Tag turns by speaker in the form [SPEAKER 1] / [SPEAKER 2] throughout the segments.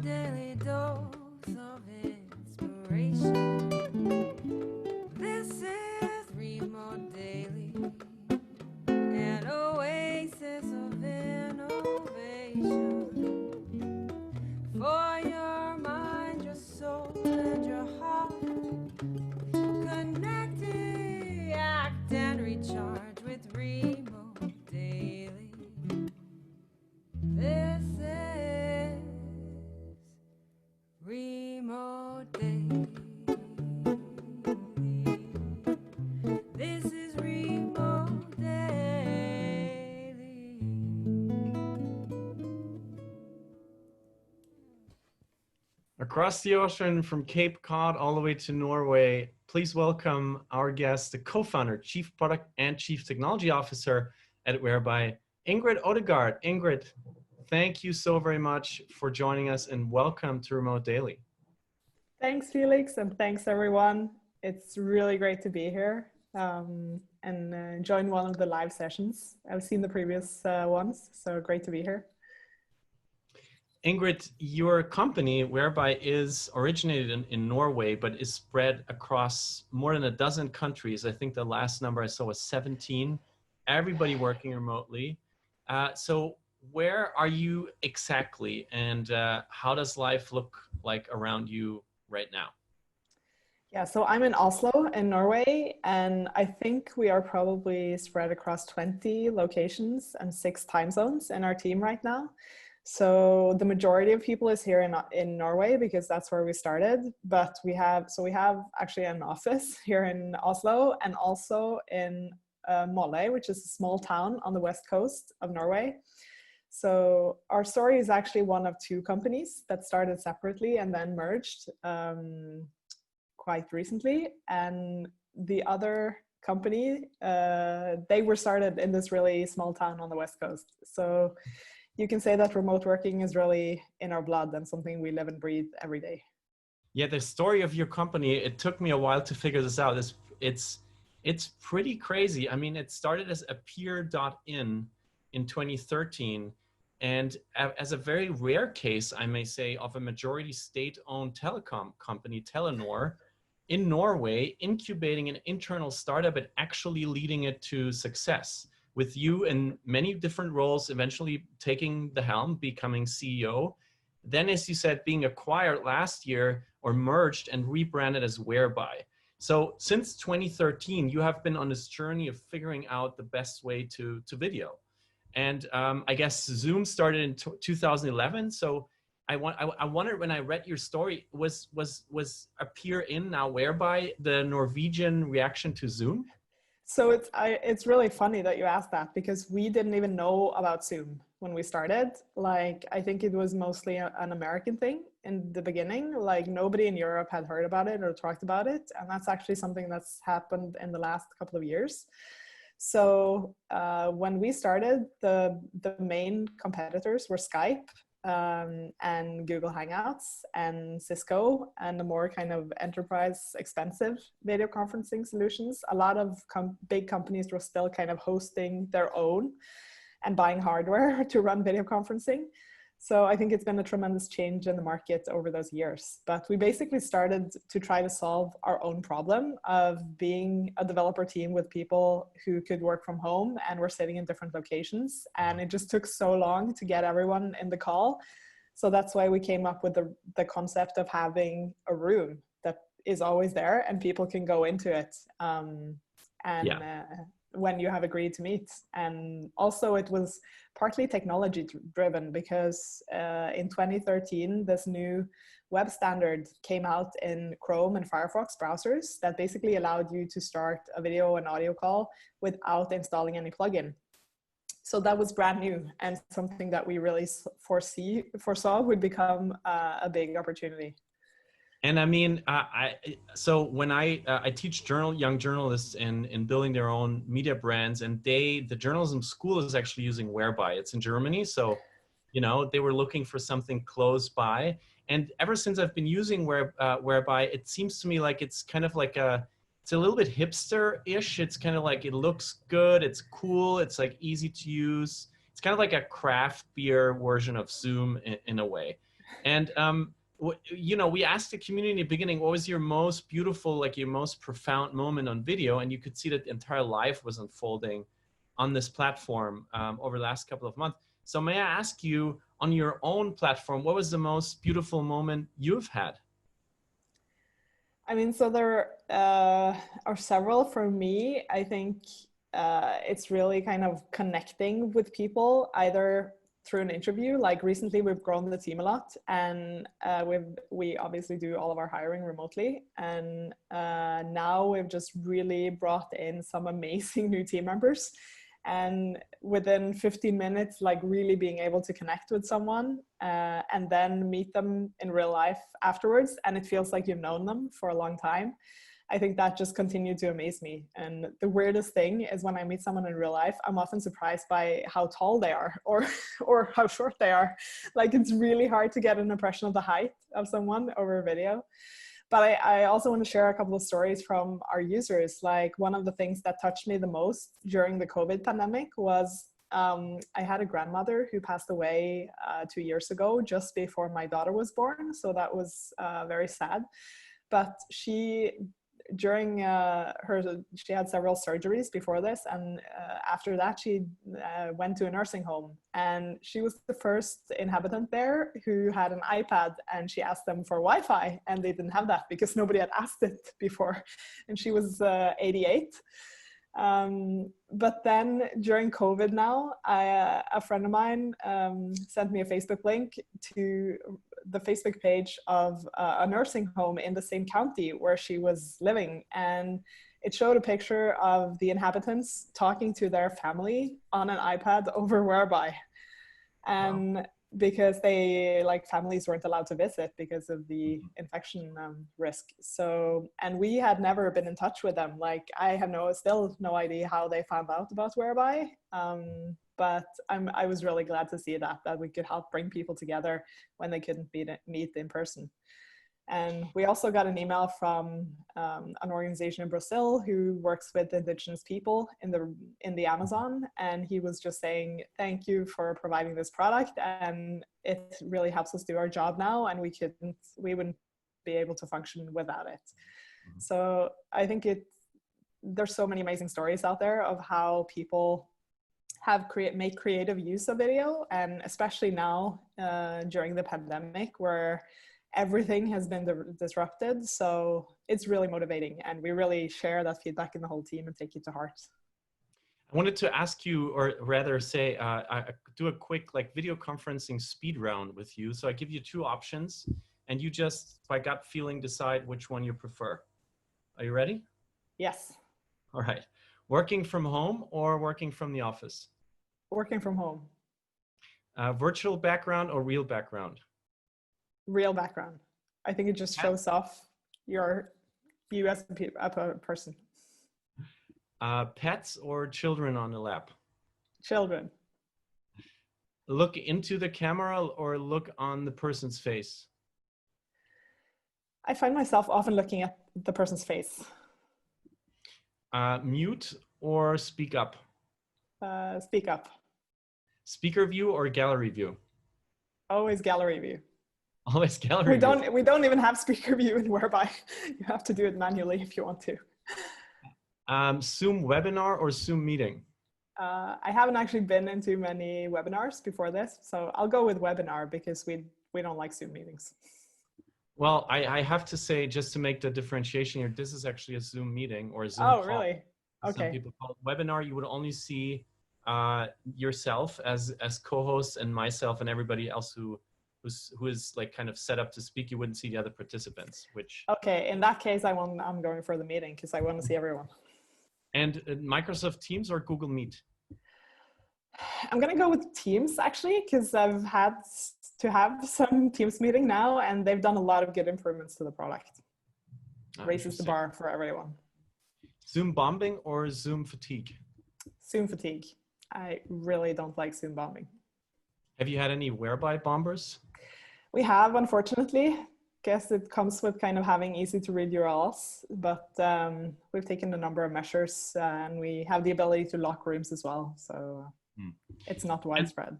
[SPEAKER 1] daily dose of inspiration. This is Remote Daily, an oasis of innovation for your mind, your soul, and your heart. Connect, act, and recharge with Remote Daily. This is Remote Daily. This is Remote Daily.
[SPEAKER 2] Across the ocean from Cape Cod all the way to Norway, please welcome our guest, the co-founder, Chief Product and Chief Technology Officer at Whereby, Ingrid Odeaard. Ingrid, thank you so very much for joining us and welcome to Remote Daily.
[SPEAKER 3] Thanks, Felix, and thanks, everyone. It's really great to be here and join one of the live sessions. I've seen the previous ones, so great to be here.
[SPEAKER 2] Ingrid, your company, Whereby, is originated in Norway, but is spread across more than a dozen countries. I think the last number I saw was 17, everybody working remotely. So where are you exactly, and how does life look like around you right now?
[SPEAKER 3] Yeah, so I'm in Oslo in Norway, and I think we are probably spread across 20 locations and 6 time zones in our team right now. So the majority of people is here in Norway because that's where we started, but we have actually an office here in Oslo and also in Molde, which is a small town on the west coast of Norway. So our story is actually one of 2 companies that started separately and then merged quite recently. And the other company, they were started in this really small town on the west coast. So you can say that remote working is really in our blood and something we live and breathe every day.
[SPEAKER 2] Yeah, the story of your company, it took me a while to figure this out. It's pretty crazy. I mean, it started as appear.in 2013. And as a very rare case, I may say, of a majority state-owned telecom company, Eleanor, in Norway, incubating an internal startup and actually leading it to success, with you in many different roles, eventually taking the helm, becoming CEO. Then, as you said, being acquired last year or merged and rebranded as Whereby. So since 2013, you have been on this journey of figuring out the best way to video. And I guess Zoom started in 2011. So I wondered, when I read your story, was appear in now Whereby the Norwegian reaction to Zoom?
[SPEAKER 3] So it's really funny that you asked that, because we didn't even know about Zoom when we started. Like, I think it was mostly an American thing in the beginning. Like, nobody in Europe had heard about it or talked about it. And that's actually something that's happened in the last couple of years. So when we started, the main competitors were Skype and Google Hangouts and Cisco, and the more kind of enterprise expensive video conferencing solutions. A lot of big companies were still kind of hosting their own and buying hardware to run video conferencing. So I think it's been a tremendous change in the market over those years. But we basically started to try to solve our own problem of being a developer team with people who could work from home and were sitting in different locations. And it just took so long to get everyone in the call. So that's why we came up with the concept of having a room that is always there and people can go into it. When you have agreed to meet. And also it was partly technology driven, because in 2013 this new web standard came out in Chrome and Firefox browsers that basically allowed you to start a video and audio call without installing any plugin. So that was brand new and something that we really foresaw would become a big opportunity.
[SPEAKER 2] And I mean, so when I teach young journalists in building their own media brands, and the journalism school is actually using Whereby. It's in Germany, so they were looking for something close by. And ever since I've been using Whereby, it seems to me like it's kind of like it's a little bit hipster-ish. It's kind of like, it looks good, it's cool, it's like easy to use. It's kind of like a craft beer version of Zoom in a way. And you know, we asked the community in the beginning, what was your most beautiful, like your most profound moment on video? And you could see that the entire life was unfolding on this platform over the last couple of months. So may I ask you, on your own platform, what was the most beautiful moment you've had?
[SPEAKER 3] I mean, so there are several for me. I think it's really kind of connecting with people, either through an interview. Like recently, we've grown the team a lot, and we obviously do all of our hiring remotely. And now we've just really brought in some amazing new team members. And within 15 minutes, like really being able to connect with someone and then meet them in real life afterwards, and it feels like you've known them for a long time. I think that just continued to amaze me. And the weirdest thing is when I meet someone in real life, I'm often surprised by how tall they are or how short they are. Like it's really hard to get an impression of the height of someone over a video. But I also want to share a couple of stories from our users. Like one of the things that touched me the most during the COVID pandemic was I had a grandmother who passed away 2 years ago, just before my daughter was born. So that was very sad. But she had several surgeries before this, and after that she went to a nursing home, and she was the first inhabitant there who had an iPad, and she asked them for Wi-Fi, and they didn't have that because nobody had asked it before, and she was 88. But then during COVID now, a friend of mine sent me a Facebook link to the Facebook page of a nursing home in the same county where she was living. And it showed a picture of the inhabitants talking to their family on an iPad over Whereby. And wow. Because they, like, families weren't allowed to visit because of the infection risk. So, and we had never been in touch with them. Like, I have still no idea how they found out about Whereby. But I was really glad to see that we could help bring people together when they couldn't meet in person. And we also got an email from an organization in Brazil who works with indigenous people in the Amazon, and he was just saying, thank you for providing this product, and it really helps us do our job now, and we wouldn't be able to function without it. Mm-hmm. So I think there's so many amazing stories out there of how people make creative use of video, and especially now during the pandemic where everything has been disrupted. So it's really motivating, and we really share that feedback in the whole team and take it to heart.
[SPEAKER 2] I wanted to ask you, or rather say, I do a quick video conferencing speed round with you. So I give you two options, and you just by gut feeling decide which one you prefer. Are you ready?
[SPEAKER 3] Yes.
[SPEAKER 2] All right. Working from home or working from the office?
[SPEAKER 3] Working from home.
[SPEAKER 2] Virtual background or real background?
[SPEAKER 3] Real background. I think it just shows off you as a person.
[SPEAKER 2] Pets or children on the lap?
[SPEAKER 3] Children.
[SPEAKER 2] Look into the camera or look on the person's face?
[SPEAKER 3] I find myself often looking at the person's face.
[SPEAKER 2] Mute or speak up?
[SPEAKER 3] Speak up.
[SPEAKER 2] Speaker view or gallery view?
[SPEAKER 3] Always gallery view.
[SPEAKER 2] Always gallery view.
[SPEAKER 3] We don't even have speaker view in Whereby. You have to do it manually if you want to.
[SPEAKER 2] Zoom webinar or Zoom meeting?
[SPEAKER 3] I haven't actually been into many webinars before this, so I'll go with webinar because we don't like Zoom meetings.
[SPEAKER 2] Well, I have to say, just to make the differentiation here, this is actually a Zoom meeting or a Zoom
[SPEAKER 3] call.
[SPEAKER 2] Really?
[SPEAKER 3] Okay.
[SPEAKER 2] Some people call it webinar. You would only see yourself as co-host and myself and everybody else who is like kind of set up to speak. You wouldn't see the other participants, which... Okay,
[SPEAKER 3] in that case, I'm going for the meeting because I want to see everyone.
[SPEAKER 2] And Microsoft Teams or Google Meet?
[SPEAKER 3] I'm going to go with Teams, actually, because I've had to have some Teams meeting now, and they've done a lot of good improvements to the product. Raises the bar for everyone.
[SPEAKER 2] Zoom bombing or Zoom fatigue?
[SPEAKER 3] Zoom fatigue. I really don't like Zoom bombing.
[SPEAKER 2] Have you had any Whereby bombers?
[SPEAKER 3] We have, unfortunately. Guess it comes with kind of having easy to read URLs, but we've taken a number of measures and we have the ability to lock rooms as well. So it's not widespread.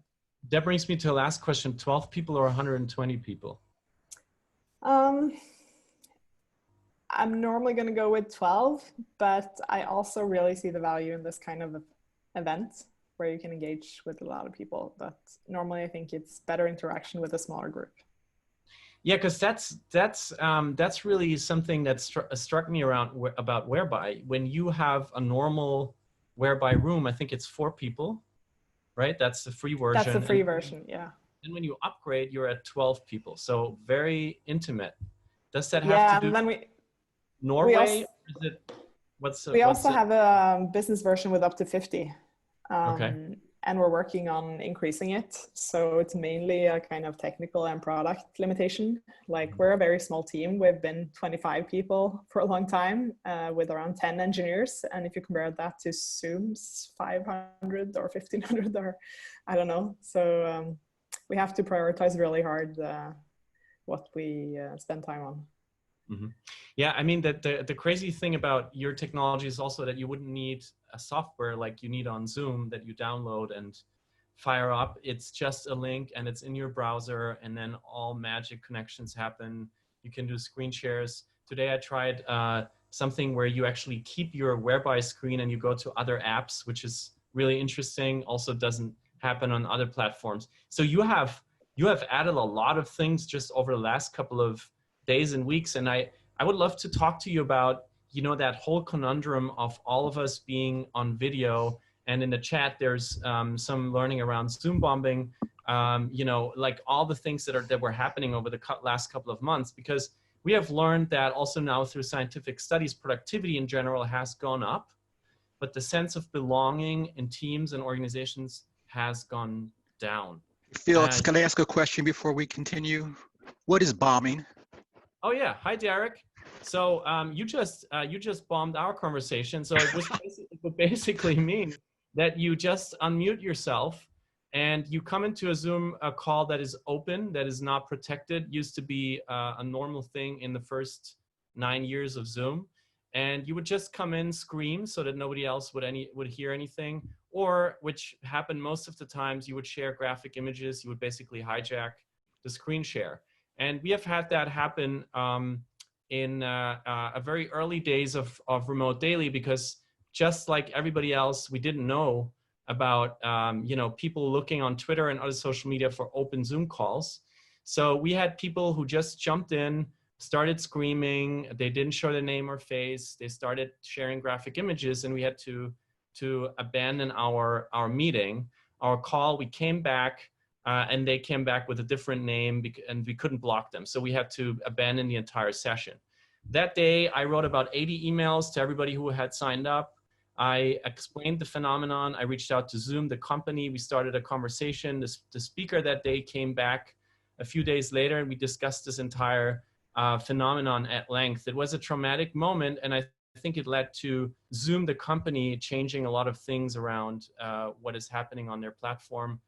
[SPEAKER 2] that brings me to the last question. 12 people or 120 people?
[SPEAKER 3] I'm normally going to go with 12, but I also really see the value in this kind of event where you can engage with a lot of people. But normally I think it's better interaction with a smaller group.
[SPEAKER 2] Yeah, because that's really something that struck me about Whereby. When you have a normal Whereby room, I think it's 4 people, right? That's the free version.
[SPEAKER 3] That's the free version, yeah.
[SPEAKER 2] And when you upgrade, you're at 12 people, so very intimate. Does that have to do with Norway?
[SPEAKER 3] We also have a business version with up to 50.
[SPEAKER 2] Okay.
[SPEAKER 3] And we're working on increasing it. So it's mainly a kind of technical and product limitation. Like we're a very small team. We've been 25 people for a long time with around 10 engineers. And if you compare that to Zoom's 500 or 1500 or I don't know. So we have to prioritize really hard what we spend time on.
[SPEAKER 2] Mm-hmm. Yeah, I mean that the crazy thing about your technology is also that you wouldn't need a software like you need on Zoom that you download and fire up. It's just a link and it's in your browser, and then all magic connections happen. You can do screen shares. Today I tried something where you actually keep your Whereby screen and you go to other apps, which is really interesting. Also doesn't happen on other platforms. So you have added a lot of things just over the last couple of days and weeks, and I would love to talk to you about, you know, that whole conundrum of all of us being on video. And in the chat there's some learning around Zoom bombing, you know, like all the things that were happening over the last couple of months, because we have learned that also now through scientific studies, productivity in general has gone up, but the sense of belonging in teams and organizations has gone down.
[SPEAKER 4] Felix, can I ask a question before we continue? What is bombing?
[SPEAKER 2] Oh yeah, hi Derek. So you just bombed our conversation. So it would basically mean that you just unmute yourself and you come into a Zoom call that is open, that is not protected. Used to be a normal thing in the first 9 years of Zoom, and you would just come in, scream so that nobody else would hear anything, or which happened most of the times, you would share graphic images. You would basically hijack the screen share. And we have had that happen in a very early days of Remote Daily, because just like everybody else, we didn't know about you know, people looking on Twitter and other social media for open Zoom calls. So we had people who just jumped in, started screaming. They didn't show their name or face. They started sharing graphic images, and we had to abandon our meeting, our call. We came back. And they came back with a different name, and we couldn't block them. So we had to abandon the entire session. That day, I wrote about 80 emails to everybody who had signed up. I explained the phenomenon. I reached out to Zoom, the company. We started a conversation. The speaker that day came back a few days later, and we discussed this entire phenomenon at length. It was a traumatic moment, and I think it led to Zoom, the company, changing a lot of things around what is happening on their platform.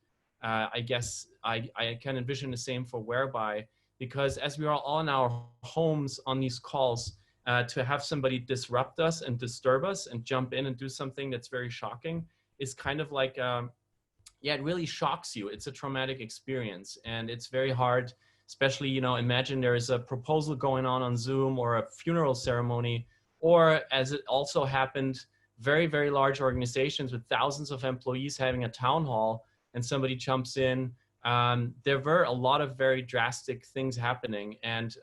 [SPEAKER 2] I guess I can envision the same for Whereby, because as we are all in our homes on these calls, to have somebody disrupt us and disturb us and jump in and do something that's very shocking is kind of like, yeah, it really shocks you. It's a traumatic experience, and it's very hard, especially, you know, imagine there is a proposal going on Zoom, or a funeral ceremony, or as it also happened, very, very large organizations with thousands of employees having a town hall, and somebody jumps in. There were a lot of very drastic things happening, and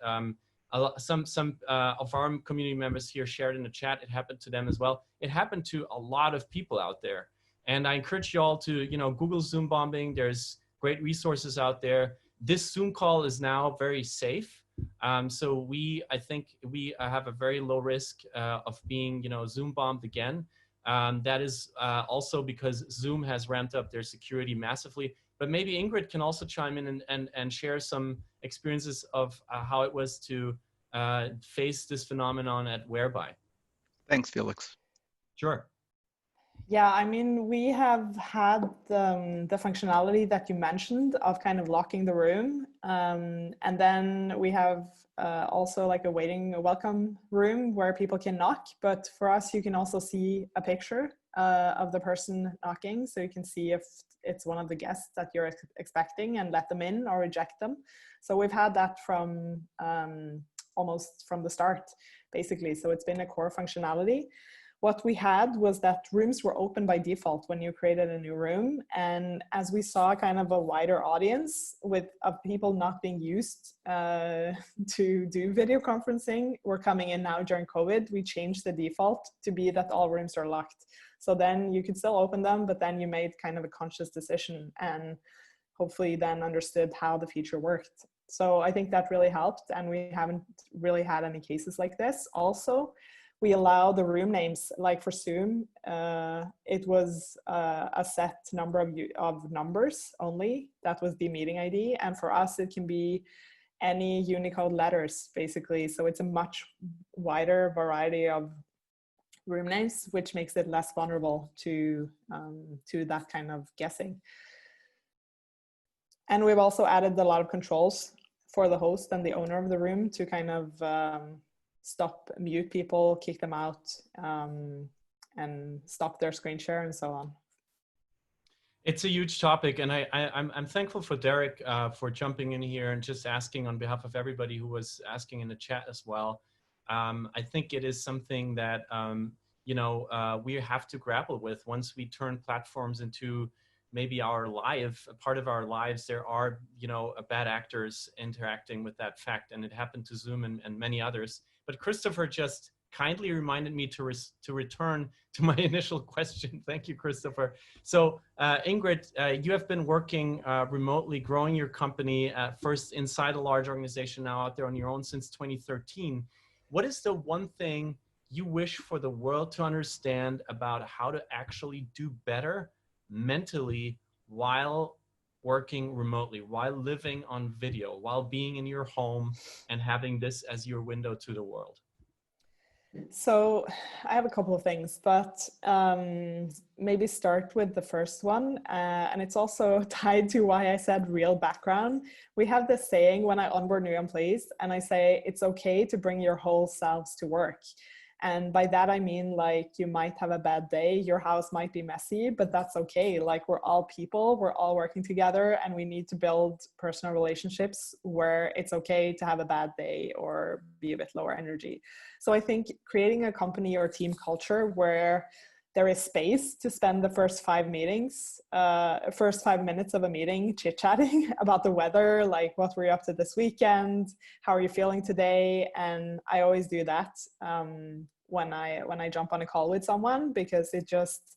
[SPEAKER 2] some of our community members here shared in the chat, it happened to them as well. It happened to a lot of people out there, and I encourage you all to, you know, Google Zoom bombing. There's great resources out there. This Zoom call is now very safe, so I think we have a very low risk of being, you know, Zoom bombed again. That is also because Zoom has ramped up their security massively. But maybe Ingrid can also chime in and share some experiences of how it was to face this phenomenon at Whereby.
[SPEAKER 4] Thanks, Felix.
[SPEAKER 2] Sure.
[SPEAKER 3] Yeah, I mean, we have had the functionality that you mentioned of kind of locking the room. And then we have also like a welcome room where people can knock. But for us, you can also see a picture of the person knocking, so you can see if it's one of the guests that you're expecting and let them in or reject them. So we've had that from almost from the start, basically. So it's been a core functionality. What we had was that rooms were open by default when you created a new room. And as we saw kind of a wider audience of people not being used to do video conferencing were coming in now during COVID, we changed the default to be that all rooms are locked. So then you could still open them, but then you made kind of a conscious decision and hopefully then understood how the feature worked. So I think that really helped, and we haven't really had any cases like this. Also, we allow the room names, like for Zoom, it was a set number of numbers only. That was the meeting ID. And for us, it can be any Unicode letters, basically. So it's a much wider variety of room names, which makes it less vulnerable to that kind of guessing. And we've also added a lot of controls for the host and the owner of the room to kind of stop, mute people, kick them out, and stop their screen share and so on.
[SPEAKER 2] It's a huge topic, and I'm thankful for Derek for jumping in here and just asking on behalf of everybody who was asking in the chat as well. I think it is something that we have to grapple with once we turn platforms into maybe our part of our lives. There are bad actors interacting with that fact, and it happened to Zoom and many others. But Christopher just kindly reminded me to return to my initial question. Thank you, Christopher. So Ingrid, you have been working remotely, growing your company, first inside a large organization, now out there on your own since 2013. What is the one thing you wish for the world to understand about how to actually do better mentally while working remotely, while living on video, while being in your home and having this as your window to the world?
[SPEAKER 3] So I have a couple of things, but maybe start with the first one. And it's also tied to why I said real background. We have this saying when I onboard new employees, and I say, it's okay to bring your whole selves to work. And by that, I mean, like, you might have a bad day, your house might be messy, but that's okay. Like, we're all people, we're all working together, and we need to build personal relationships where it's okay to have a bad day or be a bit lower energy. So I think creating a company or team culture where there is space to spend the first 5 minutes of a meeting chit-chatting about the weather, like what were you up to this weekend, how are you feeling today? And I always do that when I jump on a call with someone, because it just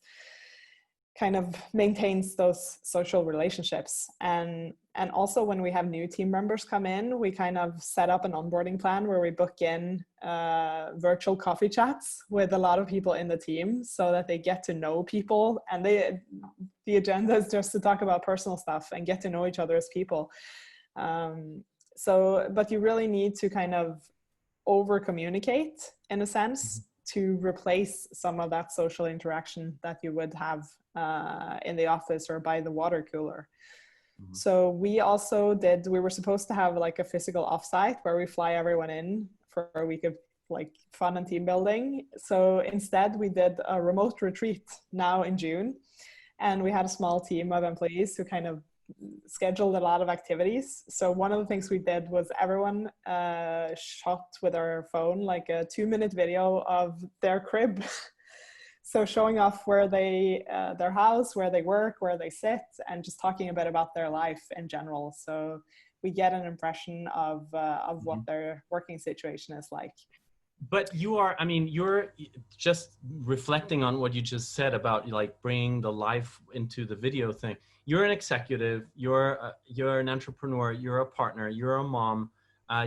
[SPEAKER 3] kind of maintains those social relationships. And also when we have new team members come in, we kind of set up an onboarding plan where we book in virtual coffee chats with a lot of people in the team so that they get to know people. And the agenda is just to talk about personal stuff and get to know each other as people. But you really need to kind of over communicate in a sense to replace some of that social interaction that you would have in the office or by the water cooler. So we were supposed to have like a physical offsite where we fly everyone in for a week of like fun and team building. So instead we did a remote retreat now in June, and we had a small team of employees who kind of scheduled a lot of activities. So one of the things we did was everyone shot with their phone like a 2-minute video of their crib. So showing off where their house, where they work, where they sit, and just talking a bit about their life in general. So we get an impression of what their working situation is like.
[SPEAKER 2] But you're just reflecting on what you just said about like bringing the life into the video thing. You're an executive, you're an entrepreneur, you're a partner, you're a mom,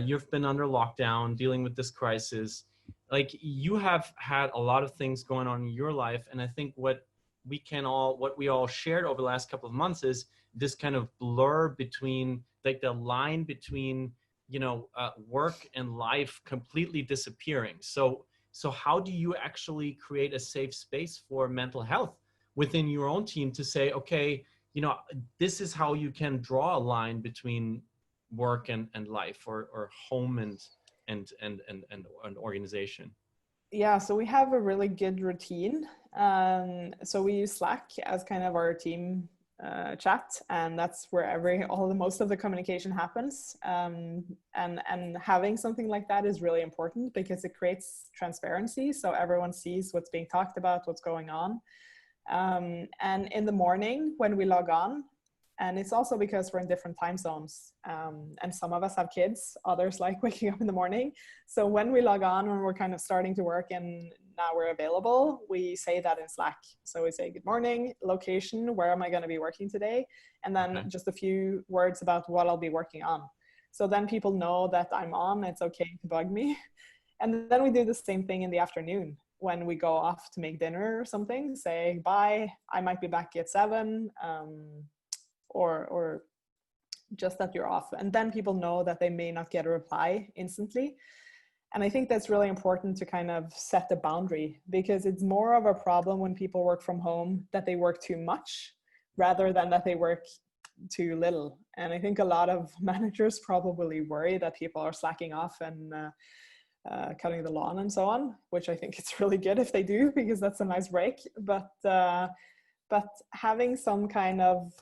[SPEAKER 2] you've been under lockdown dealing with this crisis. Like, you have had a lot of things going on in your life. And I think what we all shared over the last couple of months is this kind of blur between, like, the line between, work and life completely disappearing. So how do you actually create a safe space for mental health within your own team to say, okay, this is how you can draw a line between work and life, or home and an organization?
[SPEAKER 3] Yeah, so we have a really good routine. So we use Slack as kind of our team chat, and that's where most of the communication happens. And having something like that is really important because it creates transparency, so everyone sees what's being talked about, what's going on. And in the morning when we log on, and it's also because we're in different time zones, and some of us have kids, others like waking up in the morning. So when we log on, when we're kind of starting to work and now we're available, we say that in Slack. So we say good morning, location, where am I going to be working today? And then just a few words about what I'll be working on. So then people know that I'm on, it's okay to bug me. And then we do the same thing in the afternoon when we go off to make dinner or something, say bye, I might be back at 7, or just that you're off. And then people know that they may not get a reply instantly. And I think that's really important to kind of set the boundary, because it's more of a problem when people work from home that they work too much rather than that they work too little. And I think a lot of managers probably worry that people are slacking off and cutting the lawn and so on, which I think it's really good if they do, because that's a nice break. But having some kind of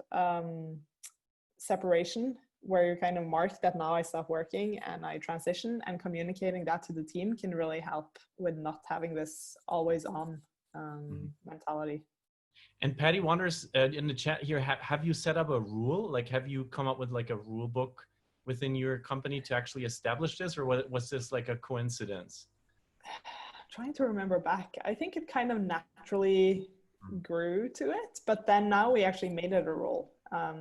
[SPEAKER 3] separation where you kind of mark that now I stop working and I transition, and communicating that to the team can really help with not having this always on mentality.
[SPEAKER 2] And Patty wonders in the chat here, have you set up a rule? Like, have you come up with like a rule book within your company to actually establish this, or was this like a coincidence?
[SPEAKER 3] Trying to remember back, I think it kind of naturally grew to it, but then now we actually made it a rule,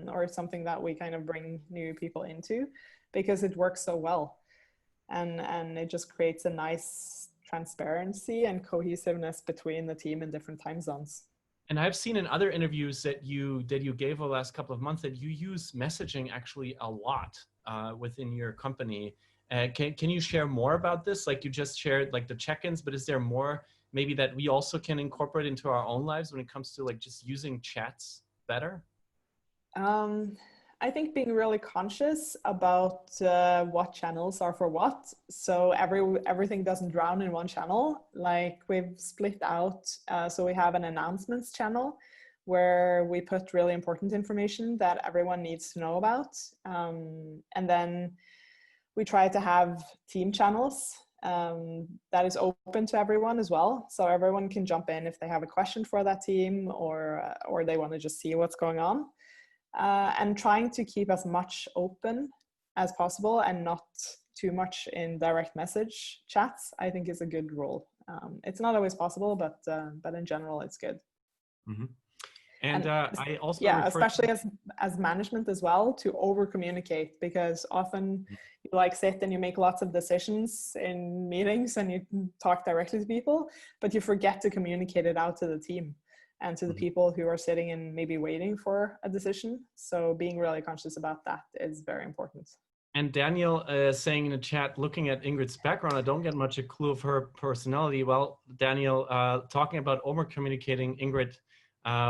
[SPEAKER 3] or something that we kind of bring new people into because it works so well, and it just creates a nice transparency and cohesiveness between the team in different time zones.
[SPEAKER 2] And I've seen in other interviews that you gave the last couple of months that you use messaging actually a lot within your company. Can you share more about this? Like, you just shared like the check-ins, but is there more maybe that we also can incorporate into our own lives when it comes to like just using chats better?
[SPEAKER 3] I think being really conscious about what channels are for what. So everything doesn't drown in one channel. Like, we've split out. So we have an announcements channel where we put really important information that everyone needs to know about. And then we try to have team channels that is open to everyone as well. So everyone can jump in if they have a question for that team, or they want to just see what's going on. And trying to keep as much open as possible and not too much in direct message chats, I think is a good rule. It's not always possible, but in general, it's good.
[SPEAKER 2] Mm-hmm. And I also
[SPEAKER 3] especially as management as well, to over communicate, because often you like sit and you make lots of decisions in meetings and you talk directly to people, but you forget to communicate it out to the team and to the people who are sitting and maybe waiting for a decision. So being really conscious about that is very important.
[SPEAKER 2] And Daniel saying in the chat, looking at Ingrid's background, I don't get much a clue of her personality. Well, Daniel, talking about over communicating, Ingrid,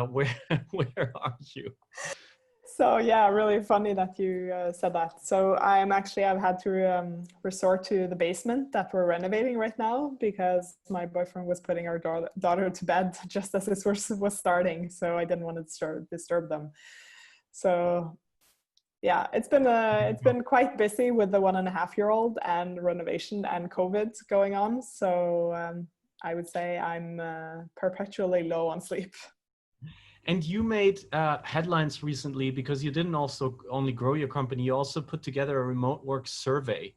[SPEAKER 2] where are you?
[SPEAKER 3] So yeah, really funny that you said that. So I've had to resort to the basement that we're renovating right now, because my boyfriend was putting our daughter to bed just as this was starting. So I didn't want to disturb them. So yeah, it's been quite busy with the 1.5-year-old and renovation and COVID going on. So I would say I'm perpetually low on sleep.
[SPEAKER 2] And you made headlines recently because you didn't also only grow your company, you also put together a remote work survey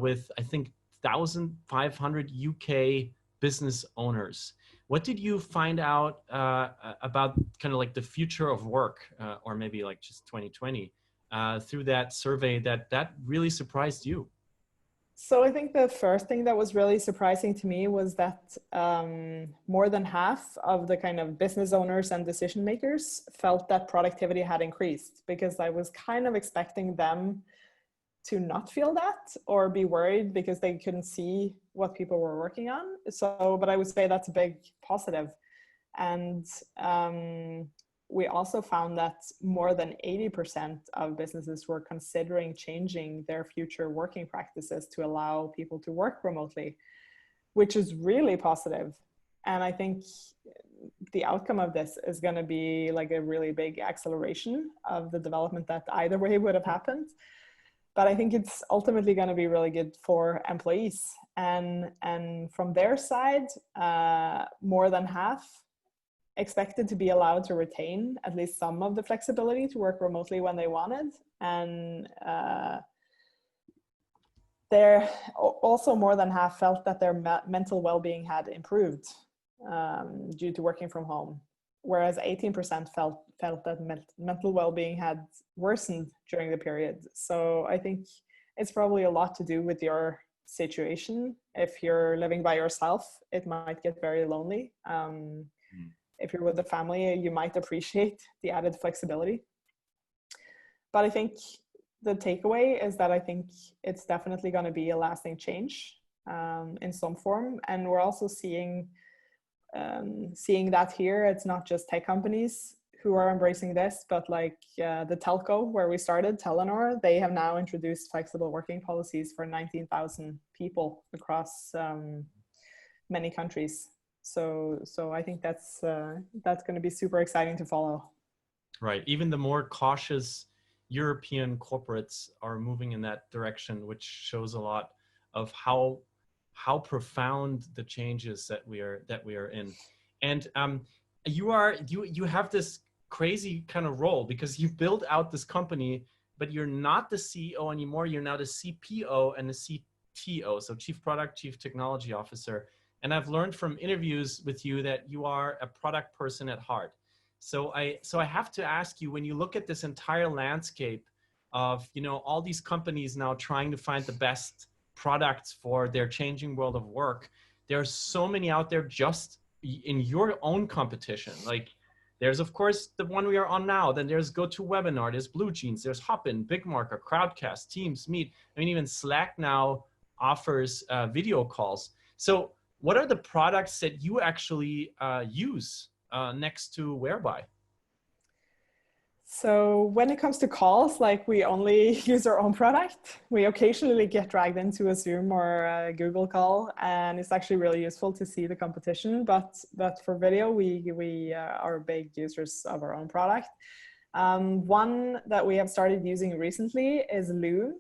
[SPEAKER 2] with, I think, 1,500 UK business owners. What did you find out about kind of like the future of work, or maybe like just 2020, through that survey that really surprised you?
[SPEAKER 3] So I think the first thing that was really surprising to me was that more than half of the kind of business owners and decision makers felt that productivity had increased, because I was kind of expecting them to not feel that or be worried because they couldn't see what people were working on. So, but I would say that's a big positive. And we also found that more than 80% of businesses were considering changing their future working practices to allow people to work remotely. which is really positive. And I think the outcome of this is going to be like a really big acceleration of the development that either way would have happened. But I think it's ultimately going to be really good for employees. And from their side, more than half expected to be allowed to retain at least some of the flexibility to work remotely when they wanted. And they're also more than half felt that their mental well-being had improved due to working from home, whereas 18% felt that mental well-being had worsened during the period. So I think it's probably a lot to do with your situation. If you're living by yourself, it might get very lonely. If you're with a family, you might appreciate the added flexibility. But I think the takeaway is that I think it's definitely going to be a lasting change in some form. And we're also seeing that here. It's not just tech companies who are embracing this, but like the telco where we started, Eleanor, they have now introduced flexible working policies for 19,000 people across many countries. So I think that's going to be super exciting to follow.
[SPEAKER 2] Right. Even the more cautious European corporates are moving in that direction, which shows a lot of how profound the changes that we are in. And you have this crazy kind of role because you build out this company, but you're not the CEO anymore. You're now the CPO and the CTO, so Chief Product, Chief Technology Officer. And I've learned from interviews with you that you are a product person at heart. So I have to ask you, when you look at this entire landscape of, all these companies now trying to find the best products for their changing world of work, there are so many out there just in your own competition. Like there's, of course, the one we are on now, then there's GoToWebinar, there's BlueJeans, there's Hopin, BigMarker, Crowdcast, Teams, Meet. I mean, even Slack now offers video calls. So what are the products that you actually use next to Whereby?
[SPEAKER 3] So when it comes to calls, like we only use our own product. We occasionally get dragged into a Zoom or a Google call, and it's actually really useful to see the competition. But for video, we are big users of our own product. One that we have started using recently is Loom.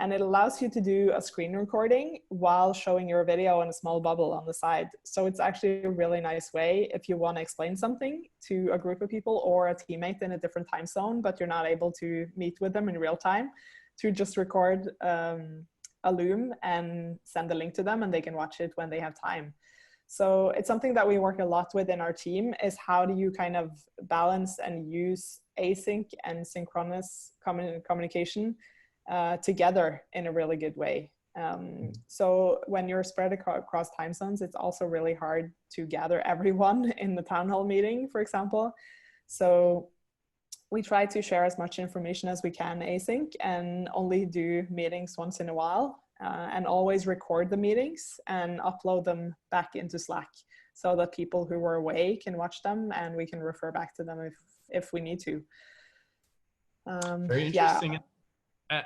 [SPEAKER 3] And it allows you to do a screen recording while showing your video in a small bubble on the side. So it's actually a really nice way if you want to explain something to a group of people or a teammate in a different time zone, but you're not able to meet with them in real time, to just record a Loom and send the link to them and they can watch it when they have time. So it's something that we work a lot with in our team, is how do you kind of balance and use async and synchronous communication together in a really good way. So when you're spread across time zones, it's also really hard to gather everyone in the town hall meeting, for example. So we try to share as much information as we can async and only do meetings once in a while, and always record the meetings and upload them back into Slack so that people who were away can watch them and we can refer back to them if we need to.
[SPEAKER 2] Very interesting. Yeah.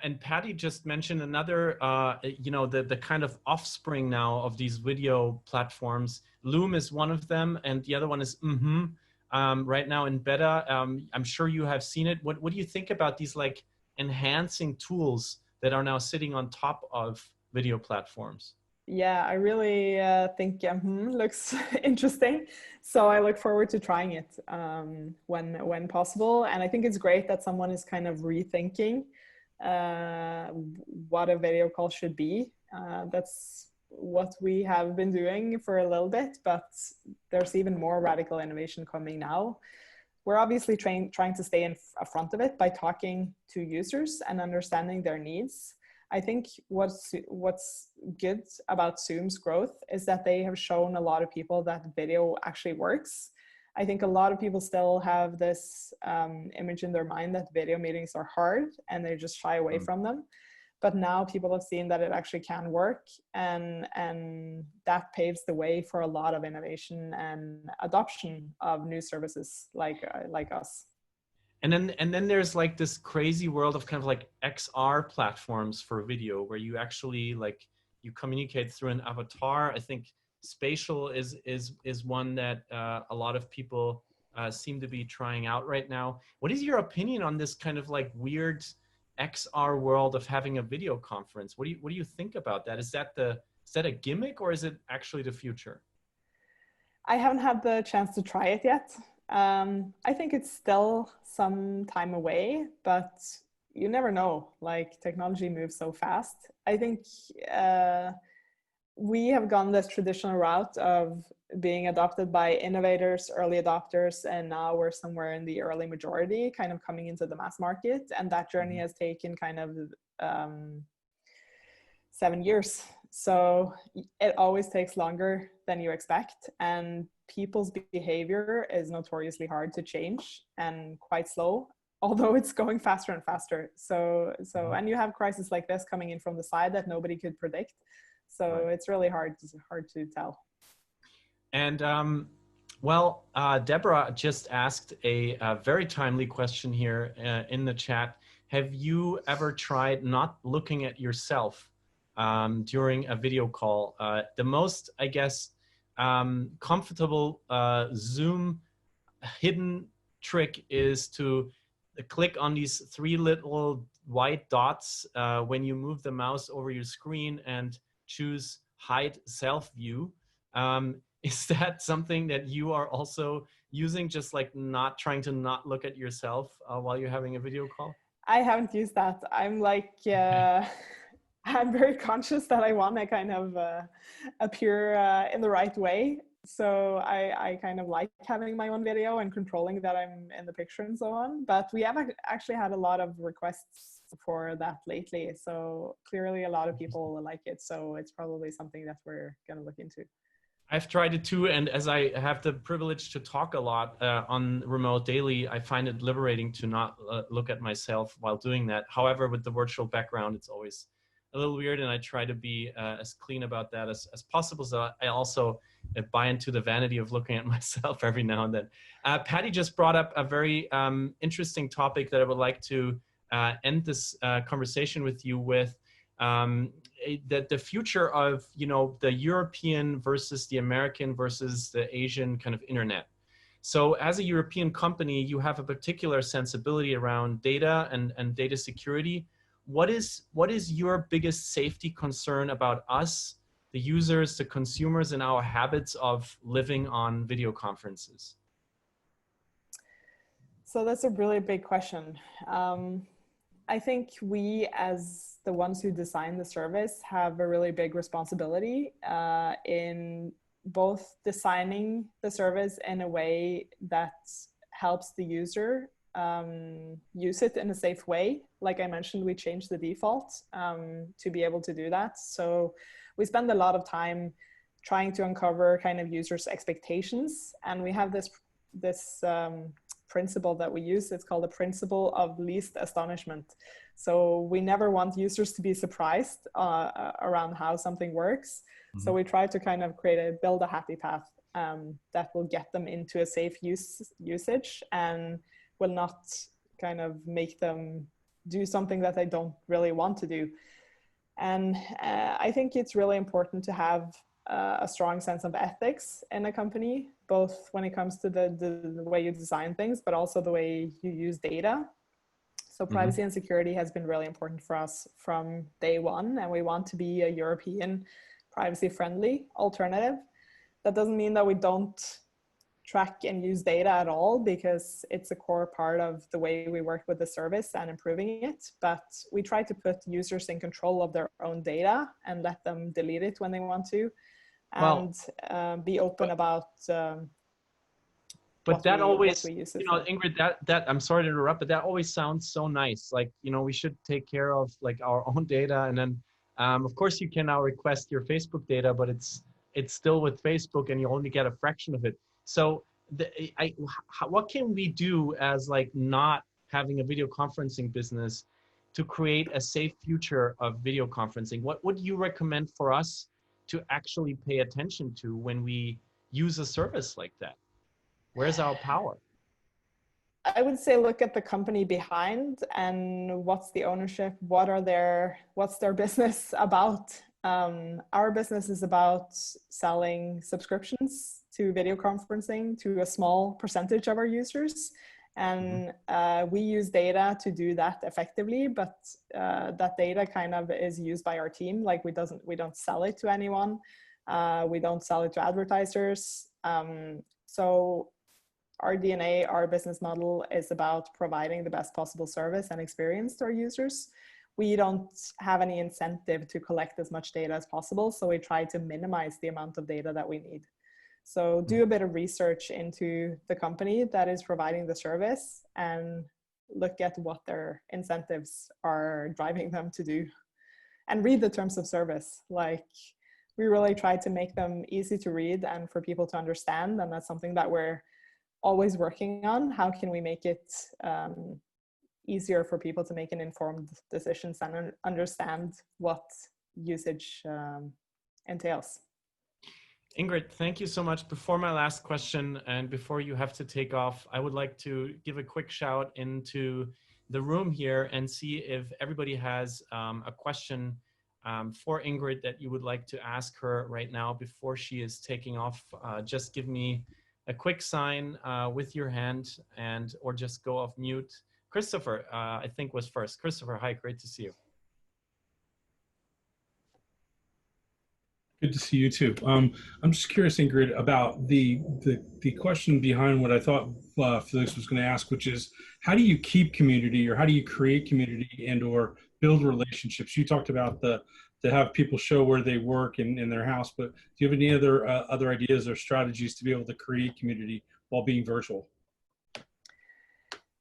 [SPEAKER 2] And Patty just mentioned another, the kind of offspring now of these video platforms. Loom is one of them, and the other one is right now in beta. I'm sure you have seen it. What do you think about these like enhancing tools that are now sitting on top of video platforms?
[SPEAKER 3] Yeah, I really think looks interesting. So I look forward to trying it when possible. And I think it's great that someone is kind of rethinking what a video call should be. That's what we have been doing for a little bit, but there's even more radical innovation coming now. We're obviously trying to stay in front of it by talking to users and understanding their needs. I think what's good about Zoom's growth is that they have shown a lot of people that video actually works. I think a lot of people still have this image in their mind that video meetings are hard and they just shy away from them. But now people have seen that it actually can work, and that paves the way for a lot of innovation and adoption of new services like us.
[SPEAKER 2] And then there's like this crazy world of kind of like XR platforms for video, where you actually like you communicate through an avatar. I think spatial is one that a lot of people seem to be trying out right now. What is your opinion on this kind of like weird XR world of having a video conference? What do you think about that? Is that a gimmick, or is it actually the future?
[SPEAKER 3] I haven't had the chance to try it yet. I think it's still some time away, but you never know. Like, technology moves so fast. I think we have gone this traditional route of being adopted by innovators, early adopters, and now we're somewhere in the early majority, kind of coming into the mass market. And that journey has taken kind of 7 years. So it always takes longer than you expect. And people's behavior is notoriously hard to change and quite slow, although it's going faster and faster. So and you have crises like this coming in from the side that nobody could predict. So
[SPEAKER 2] right.
[SPEAKER 3] It's really hard to tell.
[SPEAKER 2] And Deborah just asked a very timely question here in the chat. Have you ever tried not looking at yourself during a video call? The most, I guess, comfortable Zoom hidden trick is to click on these 3 little white dots when you move the mouse over your screen and choose hide self view. Is that something that you are also using, just like not trying to not look at yourself while you're having a video call?
[SPEAKER 3] I haven't used that. I'm like, I'm very conscious that I want to kind of appear in the right way. So I kind of like having my own video and controlling that I'm in the picture and so on. But we have actually had a lot of requests for that lately. So clearly a lot of people like it. So it's probably something that we're going to look into.
[SPEAKER 2] I've tried it too, and as I have the privilege to talk a lot on remote daily, I find it liberating to not look at myself while doing that. However, with the virtual background, it's always a little weird, and I try to be as clean about that as possible. So I also buy into the vanity of looking at myself every now and then. Patty just brought up a very interesting topic that I would like to end this conversation with you with. That the future of, you know, the European versus the American versus the Asian kind of internet. So as a European company, you have a particular sensibility around data and data security. What is your biggest safety concern about us, the users, the consumers, and our habits of living on video conferences?
[SPEAKER 3] So that's a really big question. I think we, as the ones who design the service, have a really big responsibility in both designing the service in a way that helps the user use it in a safe way. Like I mentioned, we changed the default to be able to do that. So we spend a lot of time trying to uncover kind of users' expectations, and we have this principle that we use. It's called the principle of least astonishment. So we never want users to be surprised around how something works. Mm-hmm. So we try to kind of build a happy path that will get them into a safe usage and will not kind of make them do something that they don't really want to do. And I think it's really important to have a strong sense of ethics in a company, both when it comes to the way you design things, but also the way you use data. So privacy and security has been really important for us from day one, and we want to be a European privacy-friendly alternative. That doesn't mean that we don't track and use data at all, because it's a core part of the way we work with the service and improving it. But we try to put users in control of their own data and let them delete it when they want to, and be open about
[SPEAKER 2] but that always,
[SPEAKER 3] you
[SPEAKER 2] know, Ingrid, that I'm sorry to interrupt, but that always sounds so nice. Like, you know, we should take care of like our own data, and then of course you can now request your Facebook data, but it's still with Facebook, and you only get a fraction of it. So what can we do as like not having a video conferencing business to create a safe future of video conferencing? What would you recommend for us to actually pay attention to when we use a service like that? Where's our power?
[SPEAKER 3] I would say look at the company behind and what's the ownership, what's their business about, Our business is about selling subscriptions to video conferencing to a small percentage of our users. And we use data to do that effectively, but that data kind of is used by our team. Like we don't sell it to anyone. We don't sell it to advertisers. So our DNA, our business model is about providing the best possible service and experience to our users. We don't have any incentive to collect as much data as possible. So we try to minimize the amount of data that we need. So do a bit of research into the company that is providing the service and look at what their incentives are driving them to do. And read the terms of service. Like, we really try to make them easy to read and for people to understand. And that's something that we're always working on. How can we make it easier for people to make an informed decisions and understand what usage entails?
[SPEAKER 2] Ingrid, thank you so much. Before my last question and before you have to take off, I would like to give a quick shout into the room here and see if everybody has a question for Ingrid that you would like to ask her right now before she is taking off. Just give me a quick sign with your hand or just go off mute. Christopher, I think was first. Christopher, hi, great to see you.
[SPEAKER 5] Good to see you too. I'm just curious, Ingrid, about the question behind what I thought Felix was going to ask, which is, how do you keep community, or how do you create community and or build relationships? You talked about to have people show where they work in their house, but do you have any other ideas or strategies to be able to create community while being virtual?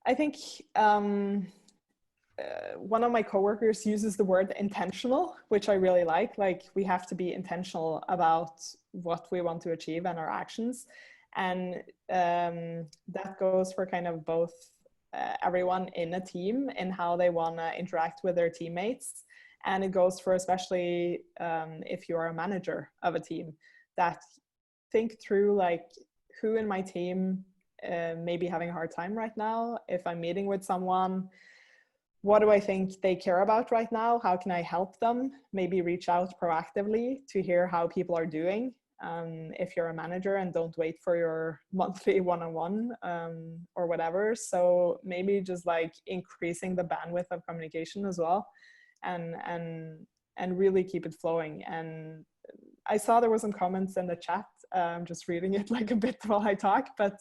[SPEAKER 3] I think one of my coworkers uses the word intentional, which I really like. Like, we have to be intentional about what we want to achieve and our actions. And that goes for kind of both everyone in a team and how they want to interact with their teammates. And it goes for especially if you're a manager of a team, that think through, like, who in my team may be having a hard time right now. If I'm meeting with someone, what do I think they care about right now? How can I help them? Maybe reach out proactively to hear how people are doing. If you're a manager and don't wait for your monthly one-on-one or whatever. So maybe just like increasing the bandwidth of communication as well, and really keep it flowing. And I saw there were some comments in the chat. I'm just reading it like a bit while I talk, but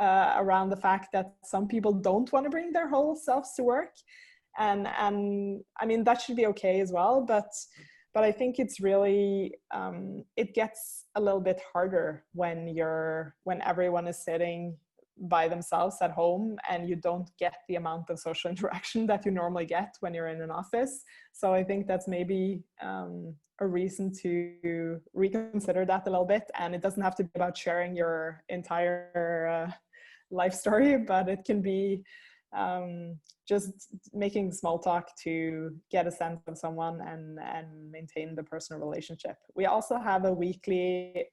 [SPEAKER 3] around the fact that some people don't want to bring their whole selves to work. And I mean, that should be okay as well, but I think it's really, it gets a little bit harder when everyone is sitting by themselves at home and you don't get the amount of social interaction that you normally get when you're in an office. So I think that's maybe a reason to reconsider that a little bit. And it doesn't have to be about sharing your entire life story, but it can be just making small talk to get a sense of someone and maintain the personal relationship. We also have a weekly,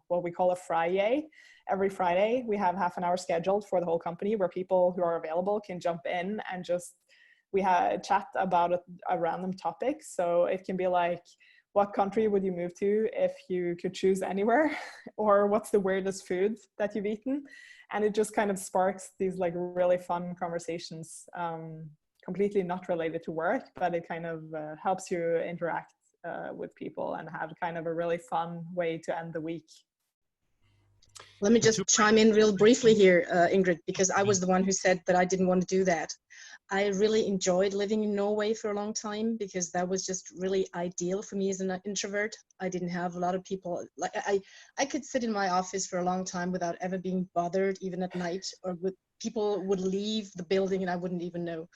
[SPEAKER 3] what we call a Friday. Every Friday, we have half an hour scheduled for the whole company where people who are available can jump in and we have chat about a random topic. So it can be like, what country would you move to if you could choose anywhere? Or what's the weirdest food that you've eaten? And it just kind of sparks these like really fun conversations, completely not related to work, but it kind of helps you interact with people and have kind of a really fun way to end the week.
[SPEAKER 6] Let me just chime in real briefly here, Ingrid, because I was the one who said that I didn't want to do that. I really enjoyed living in Norway for a long time because that was just really ideal for me as an introvert. I didn't have a lot of people. Like I could sit in my office for a long time without ever being bothered, even at night, or people would leave the building and I wouldn't even know.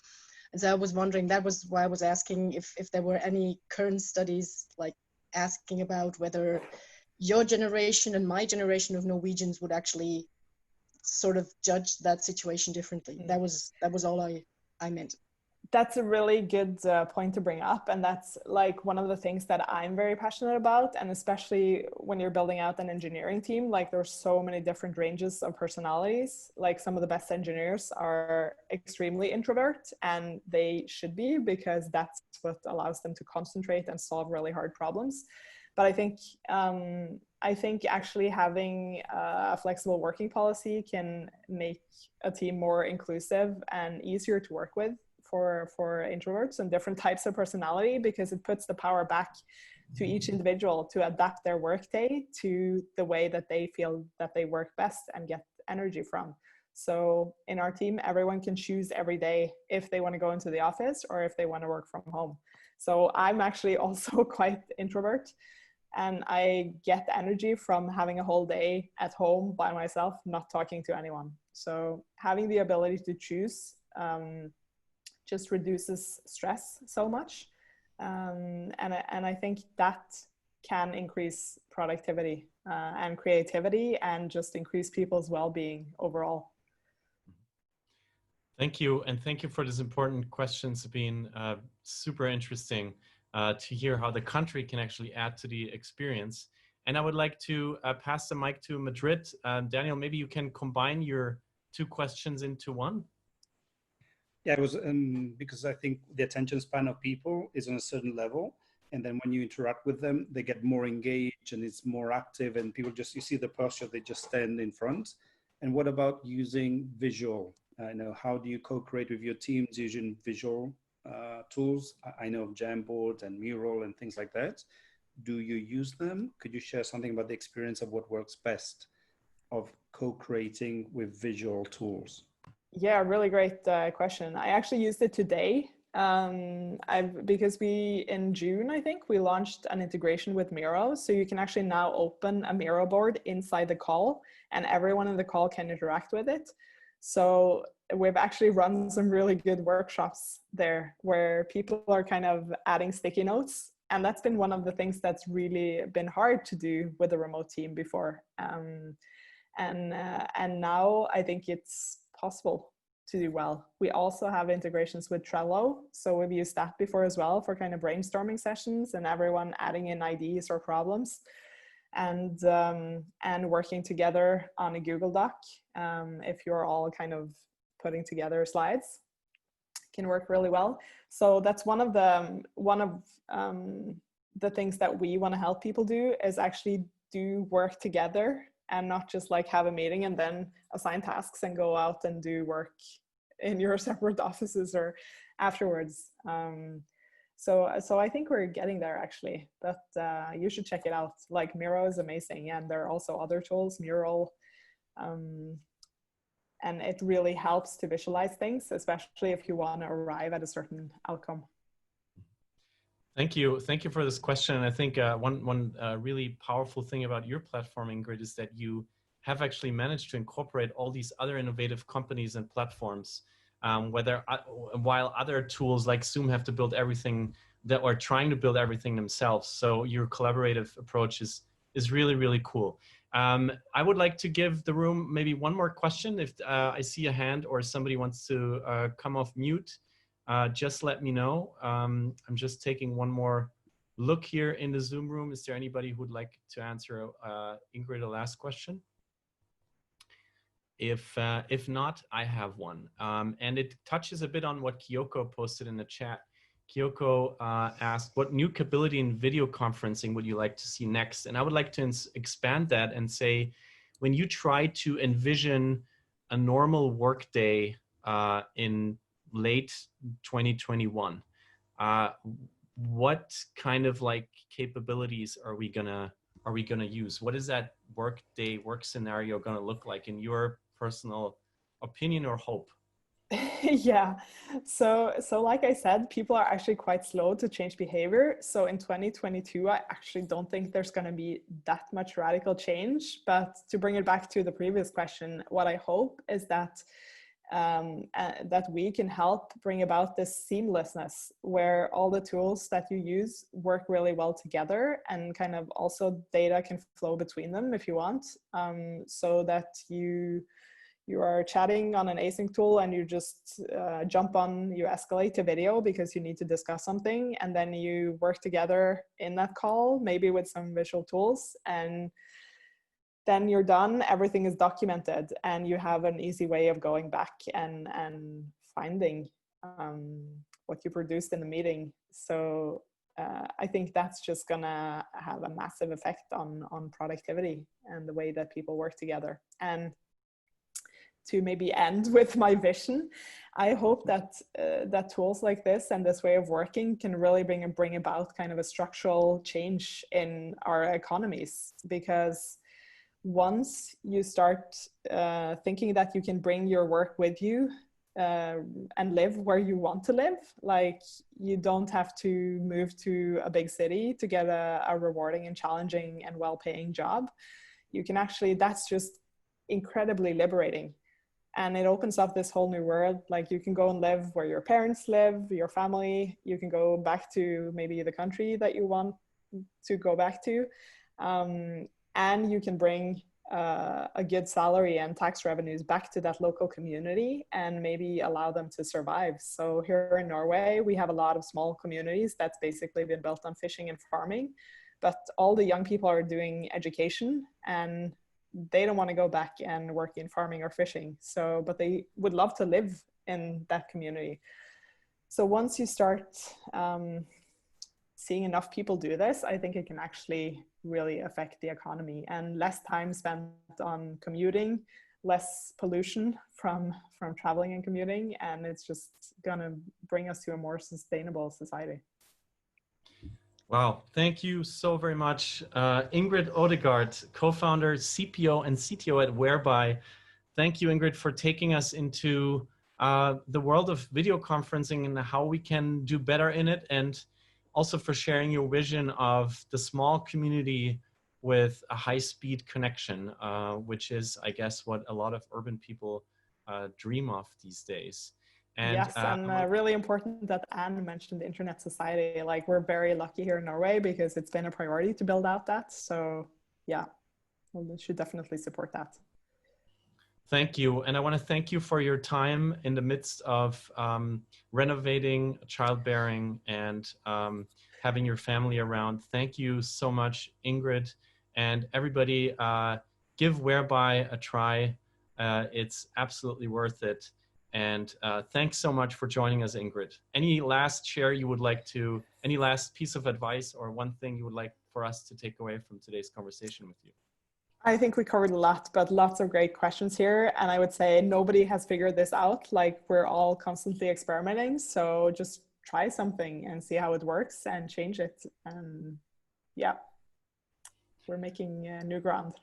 [SPEAKER 6] And so I was wondering, that was why I was asking if there were any current studies like asking about whether your generation and my generation of Norwegians would actually sort of judge that situation differently. That was all I meant.
[SPEAKER 3] That's a really good point to bring up. And that's like one of the things that I'm very passionate about. And especially when you're building out an engineering team, like there's so many different ranges of personalities. Like some of the best engineers are extremely introvert, and they should be, because that's what allows them to concentrate and solve really hard problems. But I think actually having a flexible working policy can make a team more inclusive and easier to work with for introverts and different types of personality, because it puts the power back to each individual to adapt their workday to the way that they feel that they work best and get energy from. So in our team, everyone can choose every day if they want to go into the office or if they want to work from home. So I'm actually also quite introvert, and I get energy from having a whole day at home by myself, not talking to anyone. So having the ability to choose just reduces stress so much. And I think that can increase productivity and creativity and just increase people's well-being overall.
[SPEAKER 2] Thank you. And thank you for this important question, Sabine. Super interesting to hear how the country can actually add to the experience. And I would like to pass the mic to Madrid. Daniel, maybe you can combine your two questions into one.
[SPEAKER 7] Yeah, it was because I think the attention span of people is on a certain level. And then when you interact with them, they get more engaged and it's more active, and people just, you see the posture, they just stand in front. And what about using visual? How do you co-create with your teams using visual tools? I know of Jamboard and Mural and things like that. Do you use them? Could you share something about the experience of what works best of co-creating with visual tools?
[SPEAKER 3] Yeah, really great question. I actually used it today because in June, I think, we launched an integration with Miro. So you can actually now open a Miro board inside the call, and everyone in the call can interact with it. So we've actually run some really good workshops there where people are kind of adding sticky notes. And that's been one of the things that's really been hard to do with a remote team before. And now I think it's possible to do well. We also have integrations with Trello. So we've used that before as well for kind of brainstorming sessions and everyone adding in ideas or problems, and working together on a Google Doc. If you're all kind of putting together slides, can work really well. So that's one of the things that we want to help people do, is actually do work together and not just like have a meeting and then assign tasks and go out and do work in your separate offices or afterwards. So I think we're getting there actually, but you should check it out. Like Miro is amazing, and there are also other tools, Mural, and it really helps to visualize things, especially if you want to arrive at a certain outcome.
[SPEAKER 2] Thank you for this question. And I think one really powerful thing about your platform, Ingrid, is that you have actually managed to incorporate all these other innovative companies and platforms, while other tools like Zoom have to build everything that are trying to build everything themselves. So your collaborative approach is really, really cool. I would like to give the room maybe one more question. If I see a hand or somebody wants to come off mute, just let me know. I'm just taking one more look here in the Zoom room. Is there anybody who'd like to answer Ingrid, the last question? If not, I have one. And it touches a bit on what Kyoko posted in the chat. Kyoko asked, what new capability in video conferencing would you like to see next? And I would like to expand that and say, when you try to envision a normal workday in late 2021, what kind of like capabilities are we gonna use? What is that work scenario gonna look like in your personal opinion or hope?
[SPEAKER 3] Yeah, so like I said, people are actually quite slow to change behavior. So in 2022, I actually don't think there's going to be that much radical change. But to bring it back to the previous question, what I hope is that that we can help bring about this seamlessness where all the tools that you use work really well together, and kind of also data can flow between them if you want, so that you you are chatting on an async tool and you just you escalate to video because you need to discuss something, and then you work together in that call, maybe with some visual tools, and then you're done. Everything is documented and you have an easy way of going back and finding what you produced in the meeting. So I think that's just gonna have a massive effect on productivity and the way that people work together. And to maybe end with my vision, I hope that that tools like this and this way of working can really bring about kind of a structural change in our economies. Because once you start thinking that you can bring your work with you and live where you want to live, like you don't have to move to a big city to get a rewarding and challenging and well-paying job. You can actually, that's just incredibly liberating. And it opens up this whole new world. Like you can go and live where your parents live, your family. You can go back to maybe the country that you want to go back to. And you can bring a good salary and tax revenues back to that local community and maybe allow them to survive. So here in Norway, we have a lot of small communities that's basically been built on fishing and farming, but all the young people are doing education and they don't want to go back and work in farming or fishing. So, but they would love to live in that community. So once you start seeing enough people do this, I think it can actually really affect the economy, and less time spent on commuting, less pollution from traveling and commuting, and it's just gonna bring us to a more sustainable society.
[SPEAKER 2] Wow, thank you so very much. Ingrid Odeaard, co-founder, CPO and CTO at Whereby. Thank you, Ingrid, for taking us into the world of video conferencing and how we can do better in it, and also for sharing your vision of the small community with a high-speed connection, which is, I guess, what a lot of urban people dream of these days. And,
[SPEAKER 3] yes, and really important that Anne mentioned the Internet Society. Like, we're very lucky here in Norway because it's been a priority to build out that. So yeah, we should definitely support that.
[SPEAKER 2] Thank you. And I want to thank you for your time in the midst of renovating, childbearing, and having your family around. Thank you so much, Ingrid. And everybody, give Whereby a try. It's absolutely worth it. And thanks so much for joining us, Ingrid. Any last share you would like to, any last piece of advice or one thing you would like for us to take away from today's conversation with you?
[SPEAKER 3] I think we covered a lot, but lots of great questions here. And I would say nobody has figured this out. Like, we're all constantly experimenting. So just try something and see how it works and change it. And yeah, we're making new ground.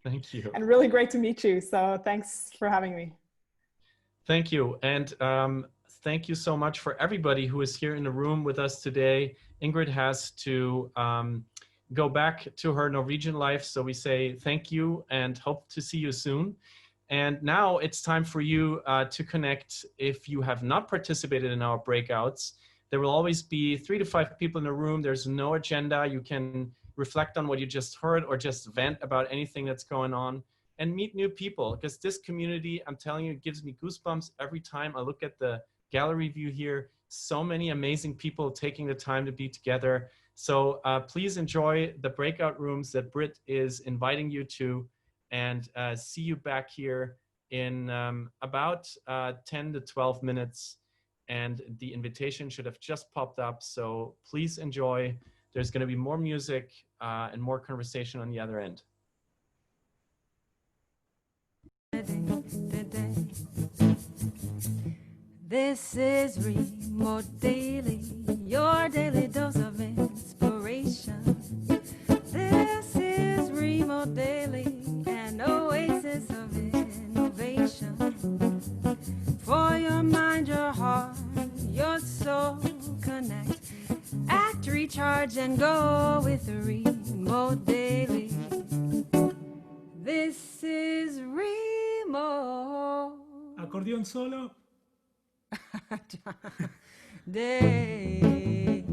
[SPEAKER 2] Thank you.
[SPEAKER 3] And really great to meet you. So thanks for having me.
[SPEAKER 2] Thank you. And thank you so much for everybody who is here in the room with us today. Ingrid has to go back to her Norwegian life. So we say thank you and hope to see you soon. And now it's time for you to connect. If you have not participated in our breakouts, there will always be 3 to 5 people in the room. There's no agenda. You can reflect on what you just heard or just vent about anything that's going on and meet new people, because this community, I'm telling you, it gives me goosebumps every time I look at the gallery view here. So many amazing people taking the time to be together. So please enjoy the breakout rooms that Britt is inviting you to, and see you back here in about 10 to 12 minutes. And the invitation should have just popped up. So please enjoy. There's going to be more music and more conversation on the other end.
[SPEAKER 1] This is Remote Daily, your daily dose of inspiration. This is Remote Daily, an oasis of innovation. For your mind, your heart, your soul, connect, act, recharge, and go with Remote Daily. This is Remote
[SPEAKER 5] Acordeón solo.
[SPEAKER 1] Daily.